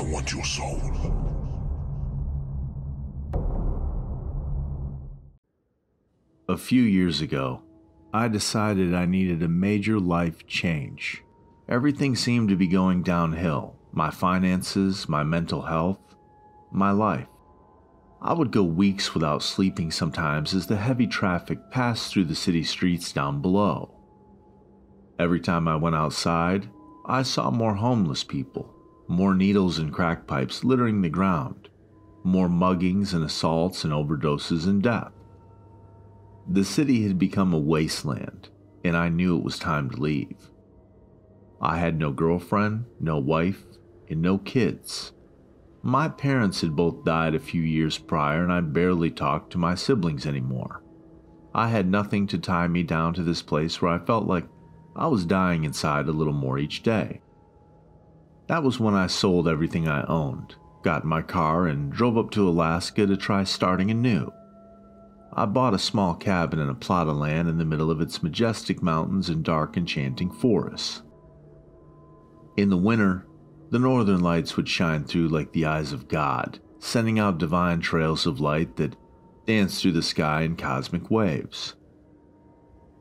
I want your soul. A few years ago, I decided I needed a major life change. Everything seemed to be going downhill. My finances, my mental health, my life. I would go weeks without sleeping sometimes as the heavy traffic passed through the city streets down below. Every time I went outside, I saw more homeless people, more needles and crack pipes littering the ground, more muggings and assaults and overdoses and death. The city had become a wasteland, and I knew it was time to leave. I had no girlfriend, no wife, and no kids. My parents had both died a few years prior, and I barely talked to my siblings anymore. I had nothing to tie me down to this place where I felt like I was dying inside a little more each day. That was when I sold everything I owned, got in my car, and drove up to Alaska to try starting anew. I bought a small cabin in a plot of land in the middle of its majestic mountains and dark, enchanting forests. In the winter, the northern lights would shine through like the eyes of God, sending out divine trails of light that danced through the sky in cosmic waves.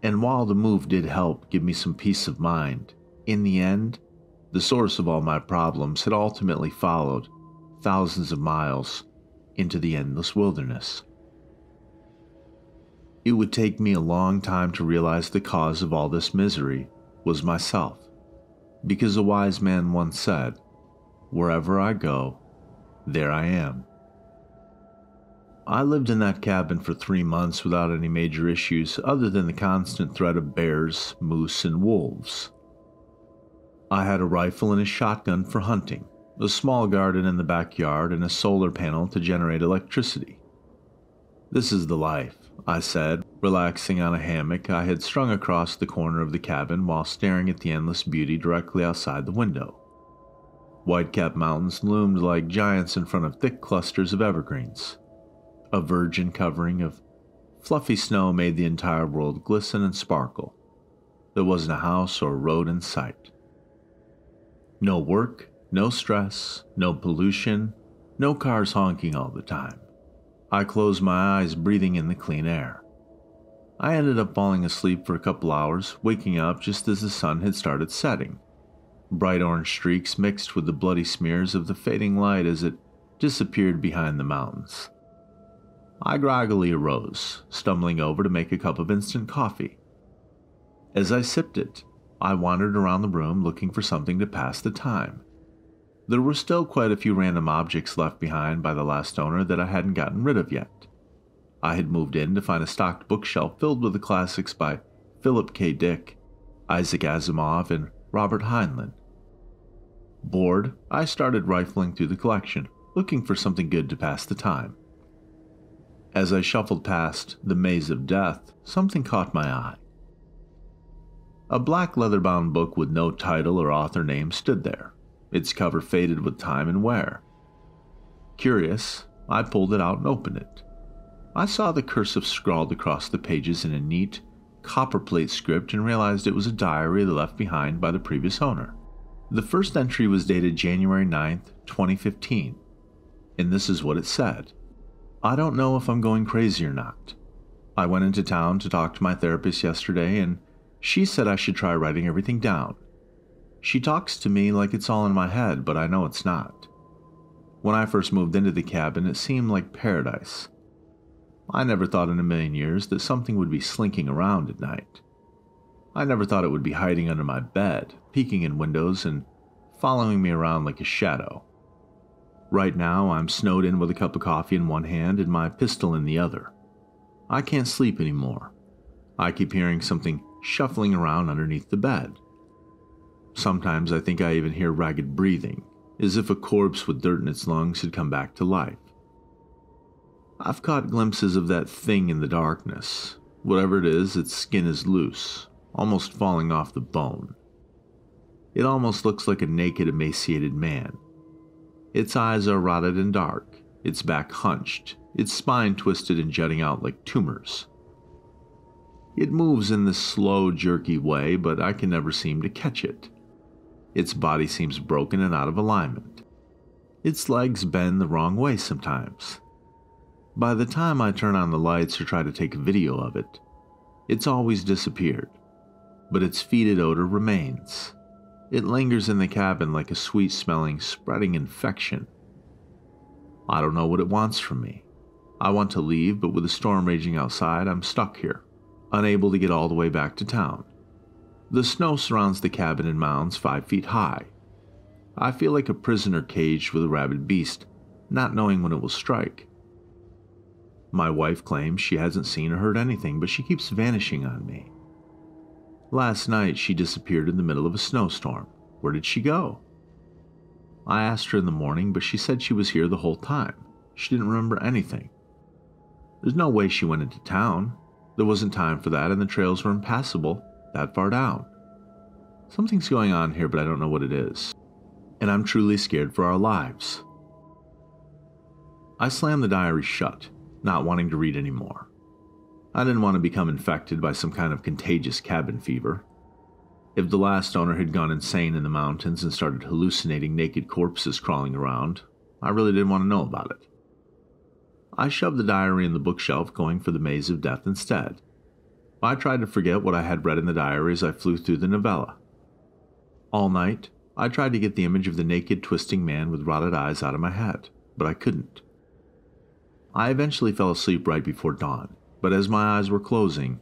And while the move did help give me some peace of mind, in the end, the source of all my problems had ultimately followed thousands of miles into the endless wilderness. It would take me a long time to realize the cause of all this misery was myself, because a wise man once said, "Wherever I go, there I am." I lived in that cabin for 3 months without any major issues other than the constant threat of bears, moose, and wolves. I had a rifle and a shotgun for hunting, a small garden in the backyard, and a solar panel to generate electricity. "This is the life," I said, relaxing on a hammock I had strung across the corner of the cabin while staring at the endless beauty directly outside the window. White-capped mountains loomed like giants in front of thick clusters of evergreens. A virgin covering of fluffy snow made the entire world glisten and sparkle. There wasn't a house or road in sight. No work, no stress, no pollution, no cars honking all the time. I closed my eyes, breathing in the clean air. I ended up falling asleep for a couple hours, waking up just as the sun had started setting. Bright orange streaks mixed with the bloody smears of the fading light as it disappeared behind the mountains. I groggily arose, stumbling over to make a cup of instant coffee. As I sipped it, I wandered around the room looking for something to pass the time. There were still quite a few random objects left behind by the last owner that I hadn't gotten rid of yet. I had moved in to find a stocked bookshelf filled with the classics by Philip K. Dick, Isaac Asimov, and Robert Heinlein. Bored, I started rifling through the collection, looking for something good to pass the time. As I shuffled past the Maze of Death, something caught my eye. A black leather-bound book with no title or author name stood there, its cover faded with time and wear. Curious, I pulled it out and opened it. I saw the cursive scrawled across the pages in a neat, copperplate script and realized it was a diary left behind by the previous owner. The first entry was dated January 9th, 2015, and this is what it said. "I don't know if I'm going crazy or not. I went into town to talk to my therapist yesterday, and she said I should try writing everything down. She talks to me like it's all in my head, but I know it's not. When I first moved into the cabin, it seemed like paradise. I never thought in a million years that something would be slinking around at night. I never thought it would be hiding under my bed, peeking in windows, and following me around like a shadow. Right now, I'm snowed in with a cup of coffee in one hand and my pistol in the other. I can't sleep anymore. I keep hearing something shuffling around underneath the bed. Sometimes I think I even hear ragged breathing, as if a corpse with dirt in its lungs had come back to life. I've caught glimpses of that thing in the darkness. Whatever it is, its skin is loose, almost falling off the bone. It almost looks like a naked, emaciated man. Its eyes are rotted and dark, its back hunched, its spine twisted and jutting out like tumors. It moves in this slow, jerky way, but I can never seem to catch it. Its body seems broken and out of alignment. Its legs bend the wrong way sometimes. By the time I turn on the lights or try to take a video of it, it's always disappeared, but its fetid odor remains. It lingers in the cabin like a sweet-smelling, spreading infection. I don't know what it wants from me. I want to leave, but with a storm raging outside, I'm stuck here, unable to get all the way back to town. The snow surrounds the cabin in mounds 5 feet high. I feel like a prisoner caged with a rabid beast, not knowing when it will strike. My wife claims she hasn't seen or heard anything, but she keeps vanishing on me. Last night, she disappeared in the middle of a snowstorm. Where did she go? I asked her in the morning, but she said she was here the whole time. She didn't remember anything. There's no way she went into town. There wasn't time for that, and the trails were impassable that far down. Something's going on here, but I don't know what it is. And I'm truly scared for our lives. I slammed the diary shut, not wanting to read anymore. I didn't want to become infected by some kind of contagious cabin fever. If the last owner had gone insane in the mountains and started hallucinating naked corpses crawling around, I really didn't want to know about it. I shoved the diary in the bookshelf, going for the maze of death instead. I tried to forget what I had read in the diary as I flew through the novella. All night, I tried to get the image of the naked, twisting man with rotted eyes out of my head, but I couldn't. I eventually fell asleep right before dawn, but as my eyes were closing,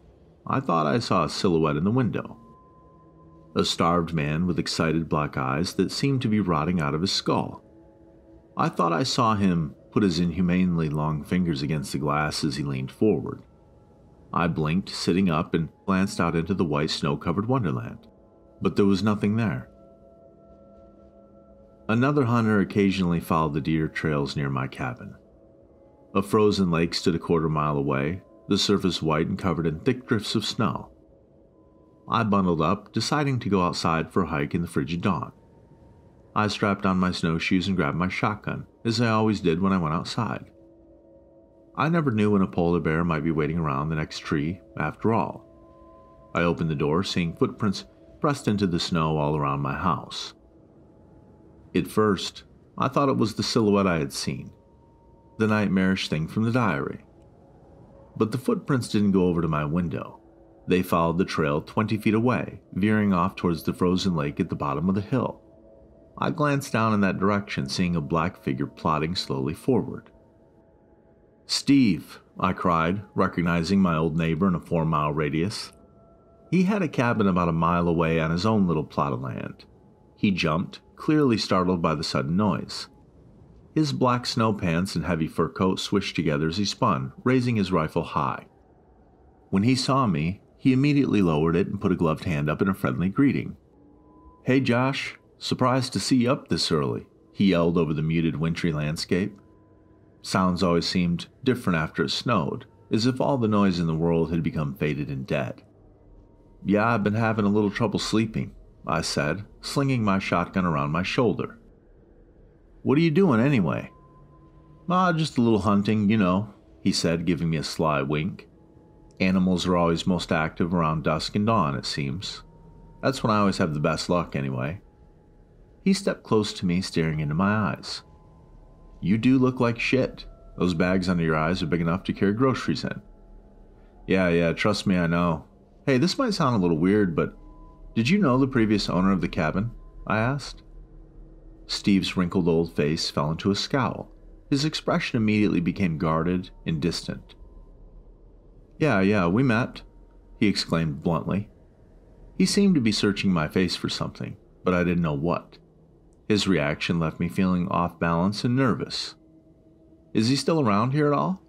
I thought I saw a silhouette in the window. A starved man with excited black eyes that seemed to be rotting out of his skull. I thought I saw him put his inhumanely long fingers against the glass as he leaned forward. I blinked, sitting up, and glanced out into the white snow-covered wonderland, but there was nothing there. Another hunter occasionally followed the deer trails near my cabin. A frozen lake stood a quarter-mile away, the surface white and covered in thick drifts of snow. I bundled up, deciding to go outside for a hike in the frigid dawn. I strapped on my snowshoes and grabbed my shotgun, as I always did when I went outside. I never knew when a polar bear might be waiting around the next tree, after all. I opened the door, seeing footprints pressed into the snow all around my house. At first, I thought it was the silhouette I had seen, the nightmarish thing from the diary. But the footprints didn't go over to my window. They followed the trail 20 feet away, veering off towards the frozen lake at the bottom of the hill. I glanced down in that direction, seeing a black figure plodding slowly forward. "Steve," I cried, recognizing my old neighbor in a 4-mile radius. He had a cabin about a mile away on his own little plot of land. He jumped, clearly startled by the sudden noise. His black snow pants and heavy fur coat swished together as he spun, raising his rifle high. When he saw me, he immediately lowered it and put a gloved hand up in a friendly greeting. "Hey Josh, surprised to see you up this early," he yelled over the muted wintry landscape. Sounds always seemed different after it snowed, as if all the noise in the world had become faded and dead. "Yeah, I've been having a little trouble sleeping," I said, slinging my shotgun around my shoulder. "What are you doing anyway?" Just a little hunting, you know," he said, giving me a sly wink. "Animals are always most active around dusk and dawn, it seems. That's when I always have the best luck, anyway." He stepped close to me, staring into my eyes. "You do look like shit. Those bags under your eyes are big enough to carry groceries in." Yeah, trust me, I know. Hey, this might sound a little weird, but did you know the previous owner of the cabin?" I asked. Steve's wrinkled old face fell into a scowl. His expression immediately became guarded and distant. Yeah, we met," he exclaimed bluntly. He seemed to be searching my face for something, but I didn't know what. His reaction left me feeling off balance and nervous. "Is he still around here at all?"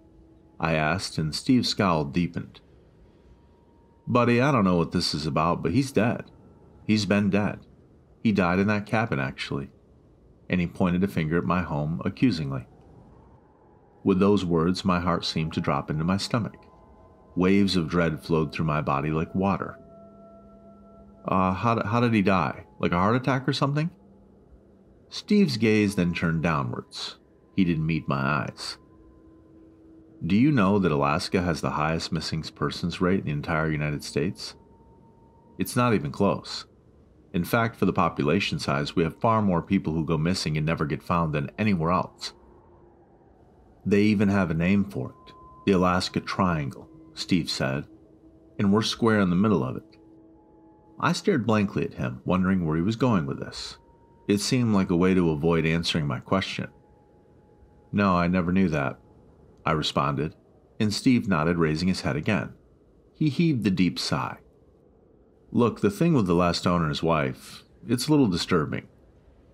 I asked, and Steve's scowl deepened. "Buddy, I don't know what this is about, but he's dead. He's been dead. He died in that cabin, actually." And he pointed a finger at my home accusingly. With those words, my heart seemed to drop into my stomach. Waves of dread flowed through my body like water. How did he die? Like a heart attack or something?" Steve's gaze then turned downwards. He didn't meet my eyes. "Do you know that Alaska has the highest missing persons rate in the entire United States? It's not even close. In fact, for the population size, we have far more people who go missing and never get found than anywhere else. They even have a name for it, the Alaska Triangle, Steve said, and we're square in the middle of it. I stared blankly at him, wondering where he was going with this. It seemed like a way to avoid answering my question. No, I never knew that, I responded, and Steve nodded, raising his head again. He heaved a deep sigh. Look, the thing with the last owner and his wife, it's a little disturbing.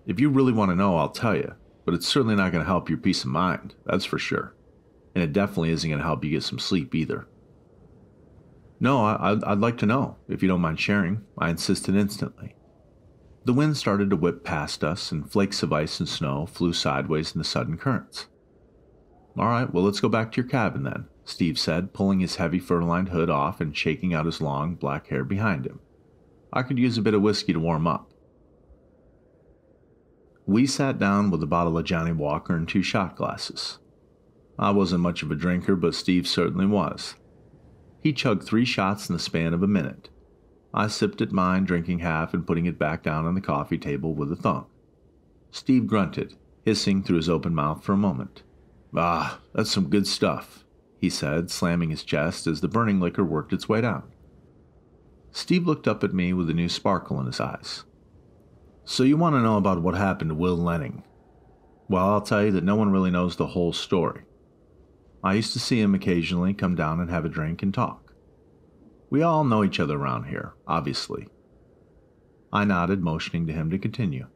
If you really want to know, I'll tell you, but it's certainly not going to help your peace of mind, that's for sure. And it definitely isn't going to help you get some sleep either. No, I'd like to know, if you don't mind sharing, I insisted instantly. The wind started to whip past us, and flakes of ice and snow flew sideways in the sudden currents. All right, well, let's go back to your cabin then, Steve said, pulling his heavy fur-lined hood off and shaking out his long black hair behind him. I could use a bit of whiskey to warm up. We sat down with a bottle of Johnny Walker and 2 shot glasses. I wasn't much of a drinker, but Steve certainly was. He chugged 3 shots in the span of a minute. I sipped at mine, drinking half and putting it back down on the coffee table with a thunk. Steve grunted, hissing through his open mouth for a moment. Ah, that's some good stuff, he said, slamming his chest as the burning liquor worked its way down. Steve looked up at me with a new sparkle in his eyes. So you want to know about what happened to Will Lenning? Well, I'll tell you that no one really knows the whole story. I used to see him occasionally come down and have a drink and talk. We all know each other around here, obviously. I nodded, motioning to him to continue.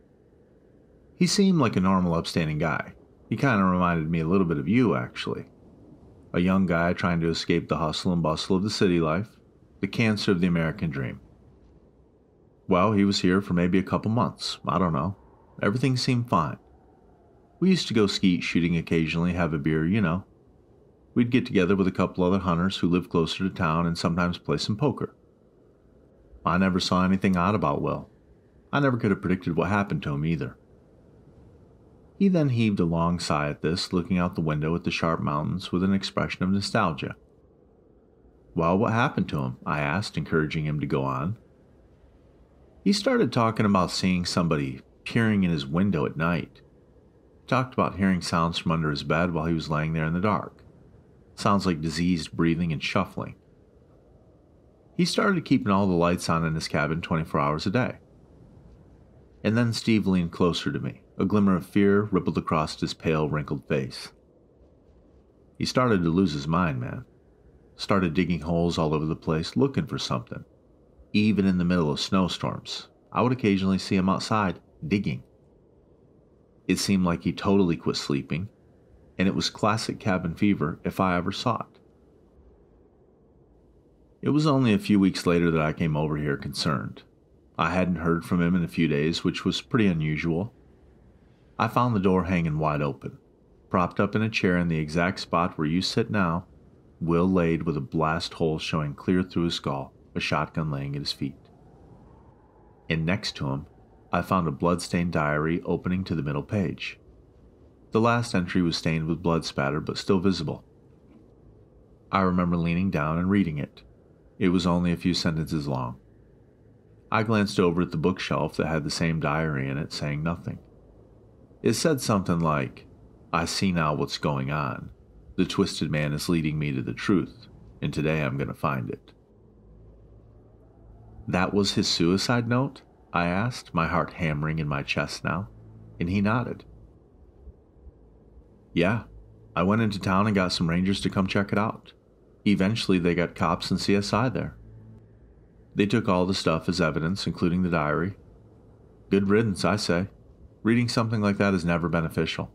He seemed like a normal, upstanding guy. He kind of reminded me a little bit of you, actually. A young guy trying to escape the hustle and bustle of the city life, the cancer of the American dream. Well, he was here for maybe a couple months, I don't know. Everything seemed fine. We used to go skeet shooting occasionally, have a beer, you know. We'd get together with a couple other hunters who lived closer to town and sometimes play some poker. I never saw anything odd about Will. I never could have predicted what happened to him either. He then heaved a long sigh at this, looking out the window at the sharp mountains with an expression of nostalgia. Well, what happened to him? I asked, encouraging him to go on. He started talking about seeing somebody peering in his window at night. He talked about hearing sounds from under his bed while he was laying there in the dark. Sounds like diseased breathing and shuffling. He started keeping all the lights on in his cabin 24 hours a day. And then Steve leaned closer to me. A glimmer of fear rippled across his pale, wrinkled face. He started to lose his mind, man. Started digging holes all over the place, looking for something. Even in the middle of snowstorms, I would occasionally see him outside, digging. It seemed like he totally quit sleeping, and it was classic cabin fever if I ever saw it. It was only a few weeks later that I came over here concerned. I hadn't heard from him in a few days, which was pretty unusual. I found the door hanging wide open. Propped up in a chair in the exact spot where you sit now, Will laid with a blast hole showing clear through his skull, a shotgun laying at his feet. And next to him, I found a blood-stained diary opening to the middle page. The last entry was stained with blood spatter but still visible. I remember leaning down and reading it. It was only a few sentences long. I glanced over at the bookshelf that had the same diary in it, saying nothing. It said something like, I see now what's going on. The twisted man is leading me to the truth, and today I'm going to find it. That was his suicide note? I asked, my heart hammering in my chest now, and he nodded. Yeah, I went into town and got some rangers to come check it out. Eventually they got cops and CSI there. They took all the stuff as evidence, including the diary. Good riddance, I say. Reading something like that is never beneficial.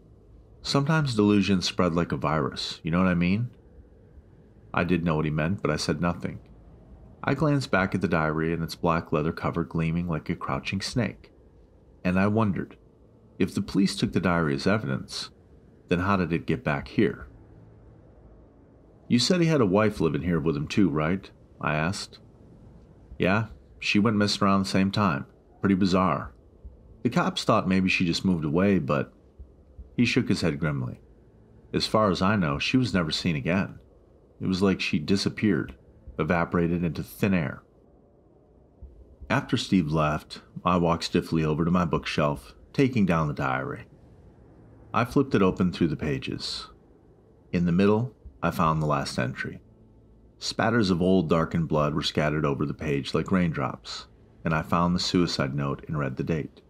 Sometimes delusions spread like a virus, you know what I mean? I did know what he meant, but I said nothing. I glanced back at the diary and its black leather cover gleaming like a crouching snake. And I wondered, if the police took the diary as evidence, then how did it get back here? You said he had a wife living here with him too, right? I asked. Yeah, she went missing around the same time. Pretty bizarre. The cops thought maybe she just moved away, but he shook his head grimly. As far as I know, she was never seen again. It was like she disappeared, evaporated into thin air. After Steve left, I walked stiffly over to my bookshelf, taking down the diary. I flipped it open through the pages. In the middle, I found the last entry. Spatters of old darkened blood were scattered over the page like raindrops, and I found the suicide note and read the date.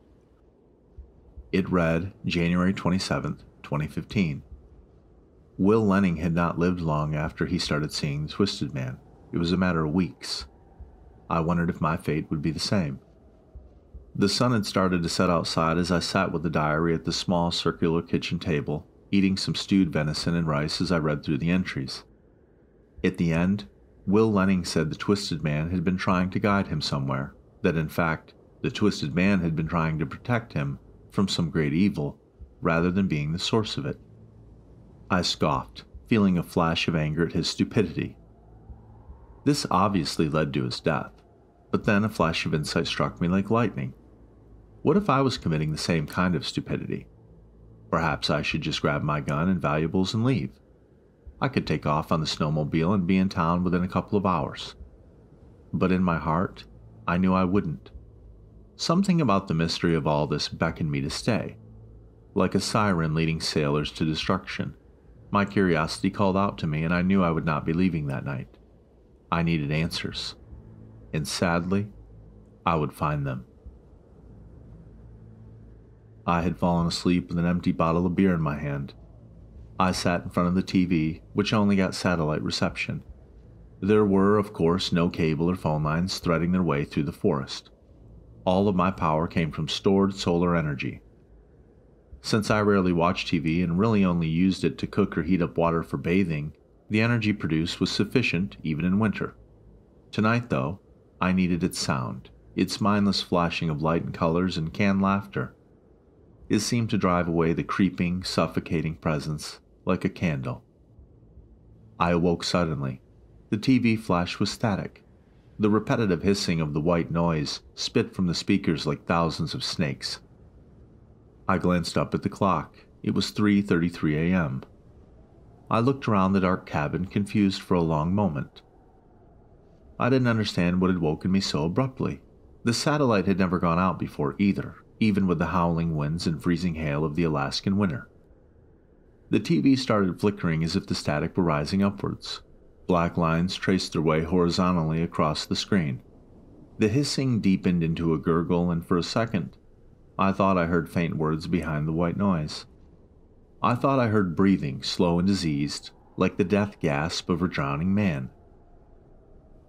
It read January 27th, 2015. Will Lenning had not lived long after he started seeing the Twisted Man. It was a matter of weeks. I wondered if my fate would be the same. The sun had started to set outside as I sat with the diary at the small circular kitchen table, eating some stewed venison and rice as I read through the entries. At the end, Will Lenning said the Twisted Man had been trying to guide him somewhere, that in fact, the Twisted Man had been trying to protect him from some great evil, rather than being the source of it. I scoffed, feeling a flash of anger at his stupidity. This obviously led to his death, but then a flash of insight struck me like lightning. What if I was committing the same kind of stupidity? Perhaps I should just grab my gun and valuables and leave. I could take off on the snowmobile and be in town within a couple of hours. But in my heart, I knew I wouldn't. Something about the mystery of all this beckoned me to stay. Like a siren leading sailors to destruction, my curiosity called out to me, and I knew I would not be leaving that night. I needed answers. And sadly, I would find them. I had fallen asleep with an empty bottle of beer in my hand. I sat in front of the TV, which only got satellite reception. There were, of course, no cable or phone lines threading their way through the forest. All of my power came from stored solar energy. Since I rarely watched TV and really only used it to cook or heat up water for bathing, the energy produced was sufficient even in winter. Tonight, though, I needed its sound, its mindless flashing of light and colors and canned laughter. It seemed to drive away the creeping, suffocating presence like a candle. I awoke suddenly. The TV flash was static. The repetitive hissing of the white noise spit from the speakers like thousands of snakes. I glanced up at the clock. It was 3:33 a.m. I looked around the dark cabin, confused for a long moment. I didn't understand what had woken me so abruptly. The satellite had never gone out before either, even with the howling winds and freezing hail of the Alaskan winter. The TV started flickering as if the static were rising upwards. Black lines traced their way horizontally across the screen. The hissing deepened into a gurgle, and for a second, I thought I heard faint words behind the white noise. I thought I heard breathing, slow and diseased, like the death gasp of a drowning man.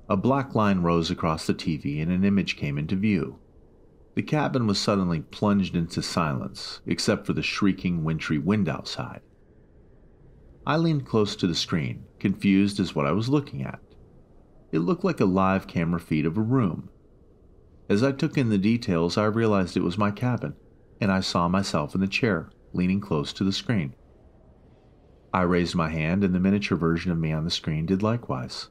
A black line rose across the TV and an image came into view. The cabin was suddenly plunged into silence, except for the shrieking, wintry wind outside. I leaned close to the screen, confused as what I was looking at. It looked like a live camera feed of a room. As I took in the details, I realized it was my cabin, and I saw myself in the chair, leaning close to the screen. I raised my hand, and the miniature version of me on the screen did likewise.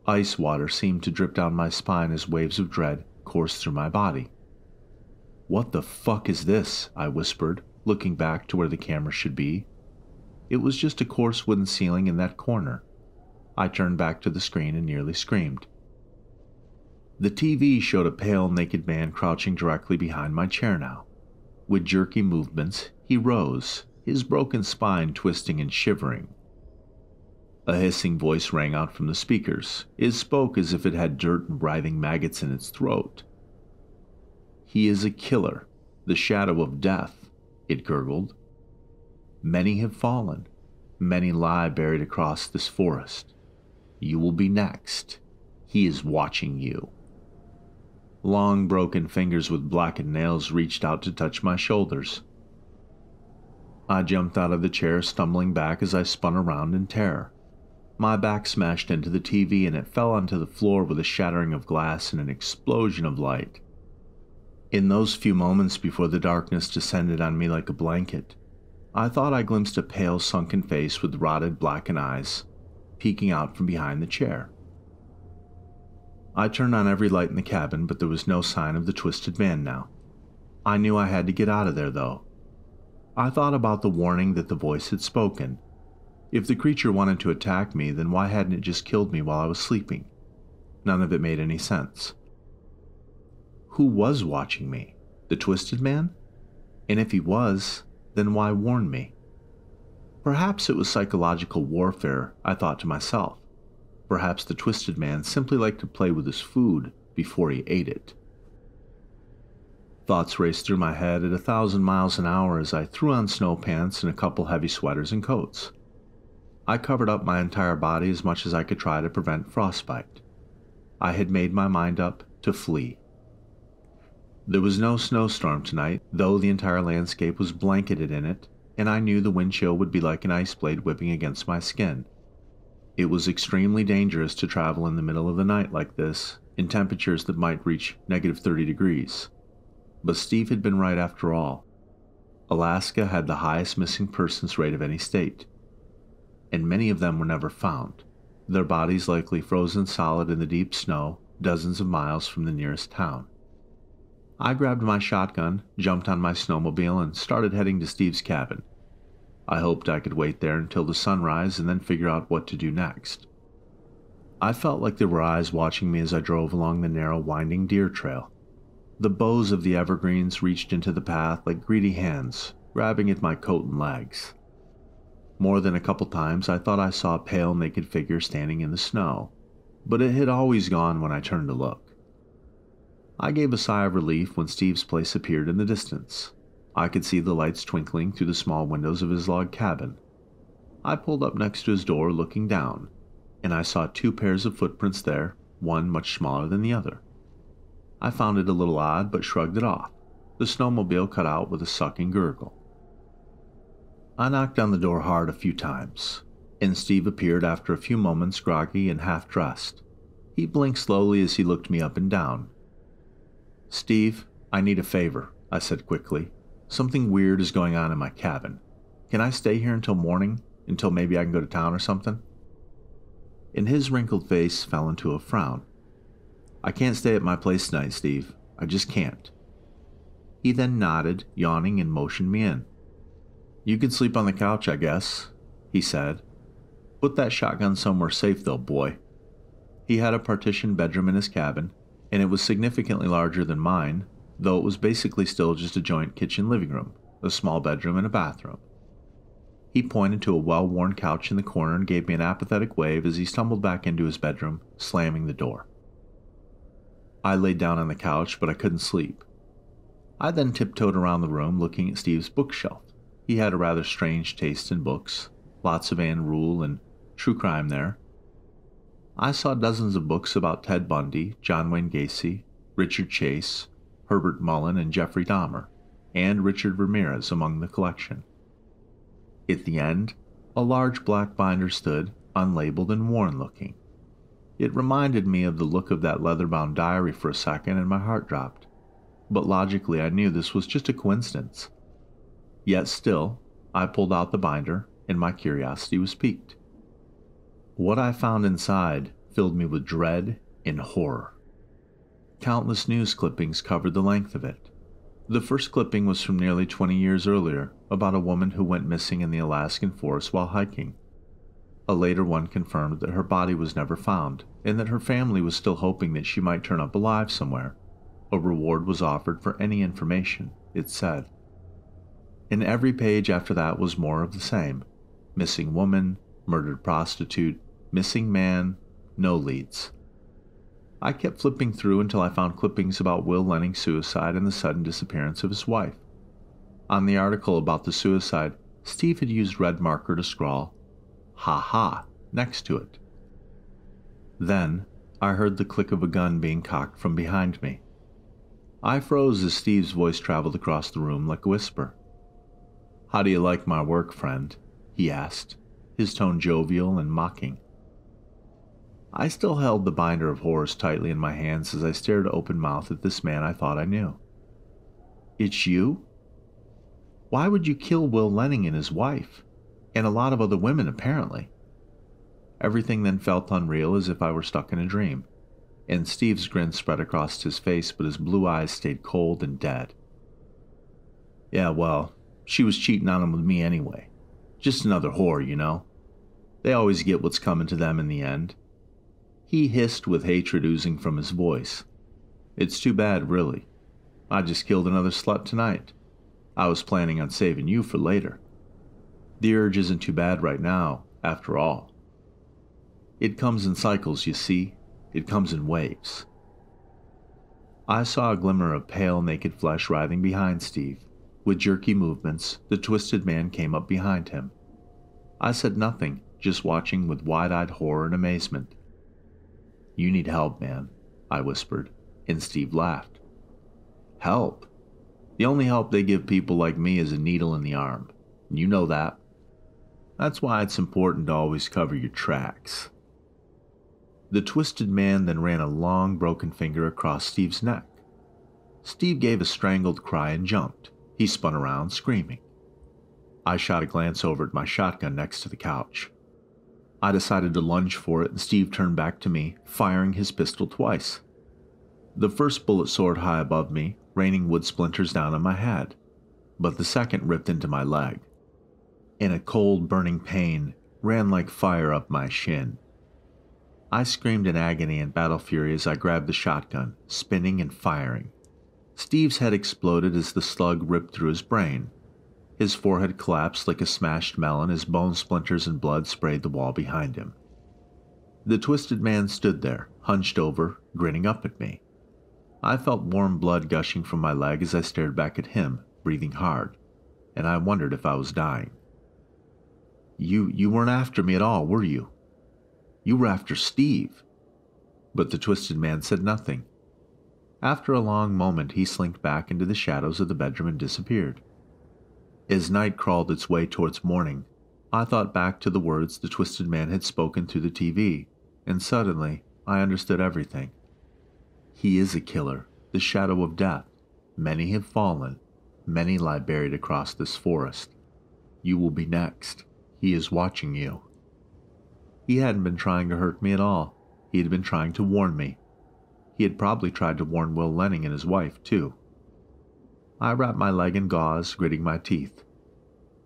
Ice water seemed to drip down my spine as waves of dread coursed through my body. "What the fuck is this?" I whispered, looking back to where the camera should be. It was just a coarse wooden ceiling in that corner. I turned back to the screen and nearly screamed. The TV showed a pale, naked man crouching directly behind my chair now. With jerky movements, he rose, his broken spine twisting and shivering. A hissing voice rang out from the speakers. It spoke as if it had dirt and writhing maggots in its throat. "He is a killer, the shadow of death," it gurgled. "Many have fallen. Many lie buried across this forest. You will be next. He is watching you." Long, broken fingers with blackened nails reached out to touch my shoulders. I jumped out of the chair, stumbling back as I spun around in terror. My back smashed into the TV and it fell onto the floor with a shattering of glass and an explosion of light. In those few moments before the darkness descended on me like a blanket, I thought I glimpsed a pale, sunken face with rotted, blackened eyes, peeking out from behind the chair. I turned on every light in the cabin, but there was no sign of the Twisted Man now. I knew I had to get out of there, though. I thought about the warning that the voice had spoken. If the creature wanted to attack me, then why hadn't it just killed me while I was sleeping? None of it made any sense. Who was watching me? The Twisted Man? And if he was, then why warn me? Perhaps it was psychological warfare, I thought to myself. Perhaps the Twisted Man simply liked to play with his food before he ate it. Thoughts raced through my head at 1,000 miles an hour as I threw on snow pants and a couple heavy sweaters and coats. I covered up my entire body as much as I could try to prevent frostbite. I had made my mind up to flee. There was no snowstorm tonight, though the entire landscape was blanketed in it, and I knew the wind chill would be like an ice blade whipping against my skin. It was extremely dangerous to travel in the middle of the night like this, in temperatures that might reach -30 degrees. But Steve had been right after all. Alaska had the highest missing persons rate of any state, and many of them were never found, their bodies likely frozen solid in the deep snow dozens of miles from the nearest town. I grabbed my shotgun, jumped on my snowmobile, and started heading to Steve's cabin. I hoped I could wait there until the sunrise and then figure out what to do next. I felt like there were eyes watching me as I drove along the narrow, winding deer trail. The boughs of the evergreens reached into the path like greedy hands, grabbing at my coat and legs. More than a couple times I thought I saw a pale, naked figure standing in the snow, but it had always gone when I turned to look. I gave a sigh of relief when Steve's place appeared in the distance. I could see the lights twinkling through the small windows of his log cabin. I pulled up next to his door looking down, and I saw 2 pairs of footprints there, one much smaller than the other. I found it a little odd but shrugged it off. The snowmobile cut out with a sucking gurgle. I knocked on the door hard a few times, and Steve appeared after a few moments, groggy and half-dressed. He blinked slowly as he looked me up and down. "Steve, I need a favor," I said quickly. "Something weird is going on in my cabin. Can I stay here until morning? Until maybe I can go to town or something?" And his wrinkled face fell into a frown. "I can't stay at my place tonight, Steve. I just can't." He then nodded, yawning, and motioned me in. "You can sleep on the couch, I guess," he said. "Put that shotgun somewhere safe, though, boy." He had a partitioned bedroom in his cabin, and it was significantly larger than mine, though it was basically still just a joint kitchen-living room, a small bedroom, and a bathroom. He pointed to a well-worn couch in the corner and gave me an apathetic wave as he stumbled back into his bedroom, slamming the door. I laid down on the couch, but I couldn't sleep. I then tiptoed around the room looking at Steve's bookshelf. He had a rather strange taste in books, lots of Anne Rule and true crime there. I saw dozens of books about Ted Bundy, John Wayne Gacy, Richard Chase, Herbert Mullen, and Jeffrey Dahmer, and Richard Ramirez among the collection. At the end, a large black binder stood, unlabeled and worn-looking. It reminded me of the look of that leather-bound diary for a second, and my heart dropped. But logically I knew this was just a coincidence. Yet still, I pulled out the binder, and my curiosity was piqued. What I found inside filled me with dread and horror. Countless news clippings covered the length of it. The first clipping was from nearly 20 years earlier, about a woman who went missing in the Alaskan forest while hiking. A later one confirmed that her body was never found, and that her family was still hoping that she might turn up alive somewhere. A reward was offered for any information, it said. And every page after that was more of the same. Missing woman, murdered prostitute, missing man, no leads. I kept flipping through until I found clippings about Will Lenning's suicide and the sudden disappearance of his wife. On the article about the suicide, Steve had used red marker to scrawl, "Ha ha," next to it. Then, I heard the click of a gun being cocked from behind me. I froze as Steve's voice traveled across the room like a whisper. "How do you like my work, friend?" he asked, his tone jovial and mocking. I still held the binder of horrors tightly in my hands as I stared open-mouthed at this man I thought I knew. "It's you? Why would you kill Will Lenning and his wife? And a lot of other women, apparently." Everything then felt unreal, as if I were stuck in a dream, and Steve's grin spread across his face, but his blue eyes stayed cold and dead. "Yeah, well, she was cheating on him with me anyway. Just another whore, you know. They always get what's coming to them in the end." He hissed with hatred oozing from his voice. It's too bad, really. I just killed another slut tonight. I was planning on saving you for later. The urge isn't too bad right now, after all. It comes in cycles, you see. It comes in waves. I saw a glimmer of pale, naked flesh writhing behind Steve. With jerky movements, the twisted man came up behind him. I said nothing, just watching with wide-eyed horror and amazement. "You need help, man," I whispered, and Steve laughed. "Help? The only help they give people like me is a needle in the arm. You know that. That's why it's important to always cover your tracks." The twisted man then ran a long, broken finger across Steve's neck. Steve gave a strangled cry and jumped. He spun around, screaming. I shot a glance over at my shotgun next to the couch. I decided to lunge for it, and Steve turned back to me, firing his pistol twice. The first bullet soared high above me, raining wood splinters down on my head, but the second ripped into my leg. And a cold, burning pain ran like fire up my shin. I screamed in agony and battle fury as I grabbed the shotgun, spinning and firing. Steve's head exploded as the slug ripped through his brain. His forehead collapsed like a smashed melon as bone splinters and blood sprayed the wall behind him. The twisted man stood there, hunched over, grinning up at me. I felt warm blood gushing from my leg as I stared back at him, breathing hard, and I wondered if I was dying. You weren't after me at all, were you? You were after Steve." But the twisted man said nothing. After a long moment, he slinked back into the shadows of the bedroom and disappeared. As night crawled its way towards morning, I thought back to the words the twisted man had spoken through the TV, and suddenly I understood everything. He is a killer, the shadow of death. Many have fallen. Many lie buried across this forest. You will be next. He is watching you. He hadn't been trying to hurt me at all. He had been trying to warn me. He had probably tried to warn Will Lenning and his wife, too. I wrapped my leg in gauze, gritting my teeth.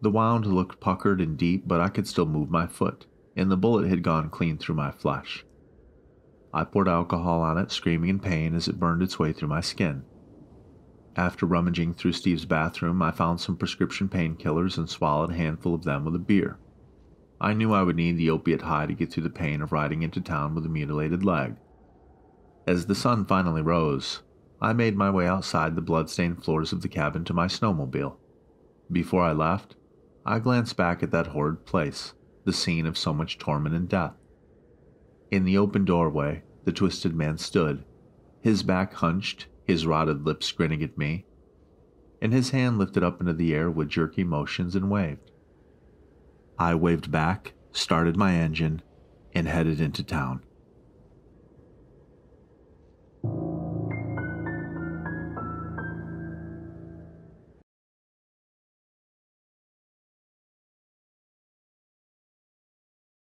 The wound looked puckered and deep, but I could still move my foot, and the bullet had gone clean through my flesh. I poured alcohol on it, screaming in pain as it burned its way through my skin. After rummaging through Steve's bathroom, I found some prescription painkillers and swallowed a handful of them with a beer. I knew I would need the opiate high to get through the pain of riding into town with a mutilated leg. As the sun finally rose, I made my way outside the blood-stained floors of the cabin to my snowmobile. Before I left, I glanced back at that horrid place, the scene of so much torment and death. In the open doorway, the twisted man stood, his back hunched, his rotted lips grinning at me, and his hand lifted up into the air with jerky motions and waved. I waved back, started my engine, and headed into town.